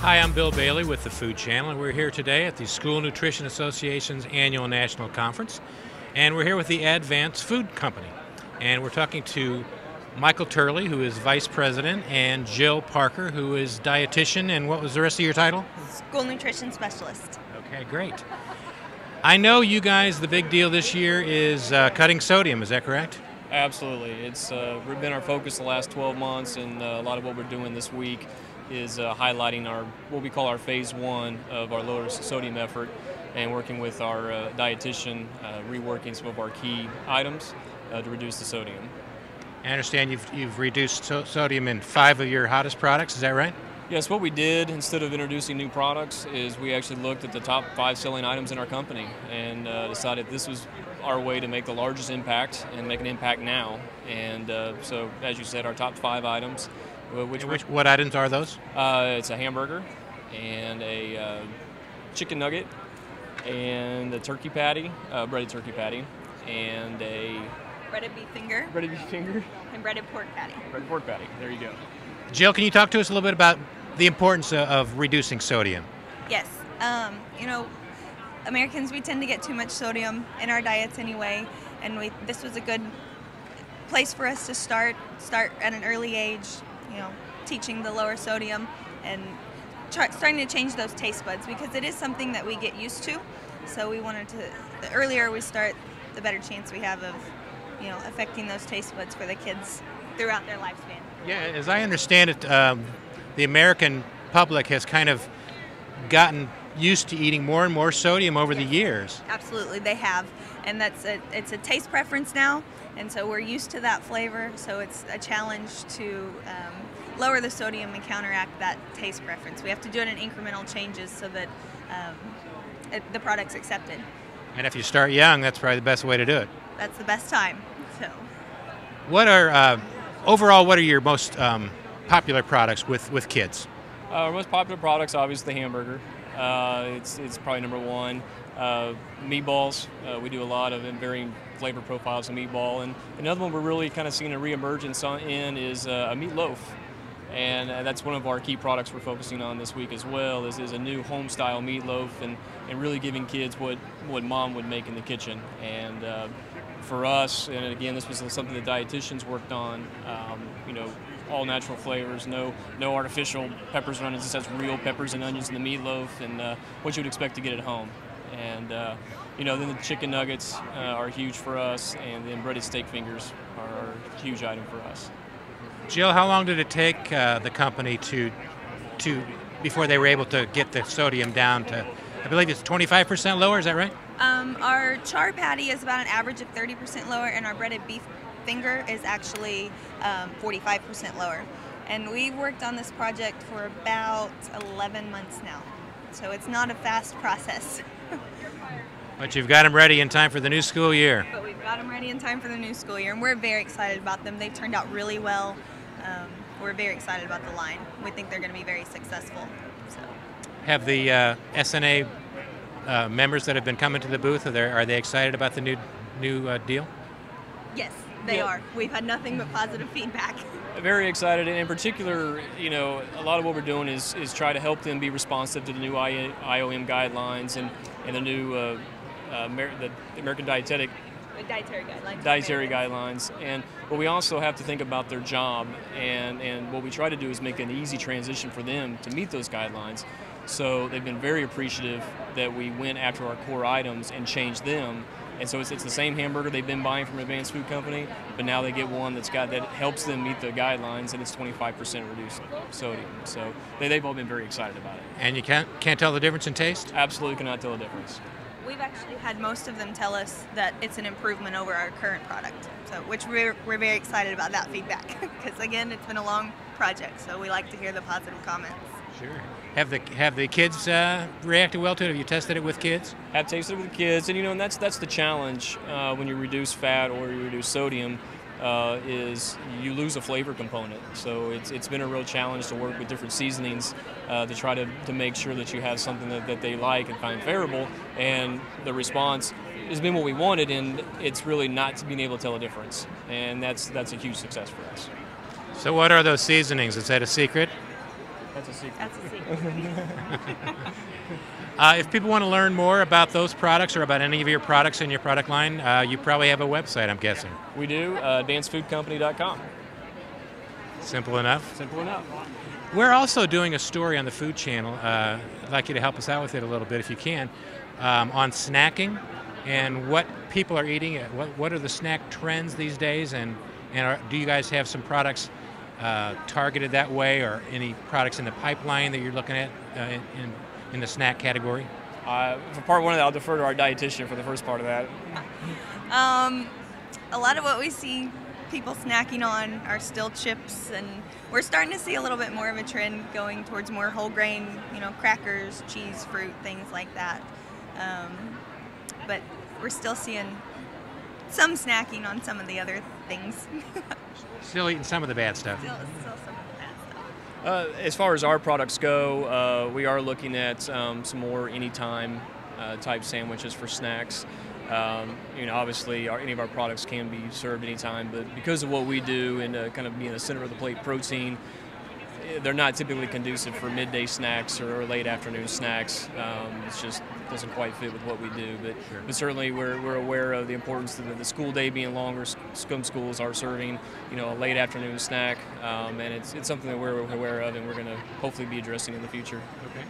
Hi, I'm Bill Bailey with the Food Channel, and we're here today at the School Nutrition Association's Annual National Conference, and we're here with the Advance Food Company, and we're talking to Michael Turley, who is Vice President, and Jill Parker, who is Dietitian, and what was the rest of your title? School Nutrition Specialist. Okay, great. I know you guys, the big deal this year is cutting sodium, is that correct? Absolutely. It's been our focus the last 12 months, and a lot of what we're doing this week is highlighting what we call our phase one of our lower sodium effort, and working with our dietitian, reworking some of our key items to reduce the sodium. I understand you've reduced sodium in 5 of your hottest products, is that right? Yes, what we did, instead of introducing new products, is we actually looked at the top 5 selling items in our company and decided this was our way to make the largest impact and make an impact now. And so, as you said, our top 5 items. What items are those? It's a hamburger and a chicken nugget and a turkey patty, breaded turkey patty, and a Breaded beef finger. Breaded beef finger. And breaded pork patty. Breaded pork patty. There you go. Jill, can you talk to us a little bit about the importance of reducing sodium? Yes. Americans, we tend to get too much sodium in our diets anyway, and this was a good place for us to start at an early age, teaching the lower sodium and starting to change those taste buds, because it is something that we get used to. So we wanted to, the earlier we start, the better chance we have of, affecting those taste buds for the kids throughout their lifespan. Yeah, as I understand it, the American public has kind of gotten used to eating more and more sodium over the years. Absolutely, they have, and it's a taste preference now, and so we're used to that flavor. So it's a challenge to lower the sodium and counteract that taste preference. We have to do it in incremental changes so that the product's accepted. And if you start young, that's probably the best way to do it. That's the best time. So, overall, what are your most popular products with kids? Our most popular products, obviously, the hamburger. It's probably number one. Meatballs. We do a lot of varying flavor profiles of meatball, and another one we're really kind of seeing a reemergence in is a meatloaf. And that's one of our key products we're focusing on this week as well, is a new Homestyle Meatloaf, and really giving kids what mom would make in the kitchen. And for us, and again, this was something the dietitians worked on, all natural flavors, no artificial peppers and onions. This has real peppers and onions in the meatloaf, and what you would expect to get at home. And then the chicken nuggets are huge for us, and then breaded steak fingers are a huge item for us. Jill, how long did it take the company to before they were able to get the sodium down to, I believe it's 25% lower, is that right? Our char patty is about an average of 30% lower, and our breaded beef finger is actually 45% lower. And we've worked on this project for about 11 months now, so it's not a fast process. But you've got them ready in time for the new school year. But we've got them ready in time for the new school year, and we're very excited about them. They've turned out really well. We're very excited about the line. We think they're going to be very successful. So. Have the SNA members that have been coming to the booth, are they excited about the new deal? Yes, they are. We've had nothing but positive feedback. Very excited, and in particular, a lot of what we're doing is try to help them be responsive to the new IOM guidelines and the new the American Dietary Guidelines. But we also have to think about their job, and what we try to do is make an easy transition for them to meet those guidelines. So they've been very appreciative that we went after our core items and changed them. And so it's the same hamburger they've been buying from Advanced Food Company, but now they get one that helps them meet the guidelines, and it's 25% reduced sodium. So they've all been very excited about it. And you can't tell the difference in taste? Absolutely cannot tell the difference. We've actually had most of them tell us that it's an improvement over our current product, which we're very excited about that feedback, because again, it's been a long project, so we like to hear the positive comments. Sure. Have the kids reacted well to it? Have you tested it with kids? Have tasted it with kids, and that's the challenge when you reduce fat or you reduce sodium, is you lose a flavor component. So it's been a real challenge to work with different seasonings to try to make sure that you have something that they like and find favorable. And the response has been what we wanted, and it's really not being able to tell a difference. And that's a huge success for us. So what are those seasonings? Is that a secret? That's a secret. That's a secret. If people want to learn more about those products or about any of your products in your product line, you probably have a website, I'm guessing. We do, dancefoodcompany.com. Simple enough. Simple enough. We're also doing a story on the Food Channel. I'd like you to help us out with it a little bit if you can, on snacking and what people are eating. What are the snack trends these days, and do you guys have some products targeted that way, or any products in the pipeline that you're looking at in the snack category? For part one of that, I'll defer to our dietitian for the first part of that. A lot of what we see people snacking on are still chips, and we're starting to see a little bit more of a trend going towards more whole grain, crackers, cheese, fruit, things like that. But we're still seeing some snacking on some of the other things. Still eating some of the bad stuff. Still some of the bad stuff. As far as our products go, we are looking at some more anytime type sandwiches for snacks. Obviously any of our products can be served anytime, but because of what we do and kind of being the center of the plate protein, they're not typically conducive for midday snacks or late afternoon snacks. It just doesn't quite fit with what we do. But certainly we're aware of the importance of the school day being longer. Some schools are serving, a late afternoon snack, and it's something that we're aware of, and we're going to hopefully be addressing in the future. Okay.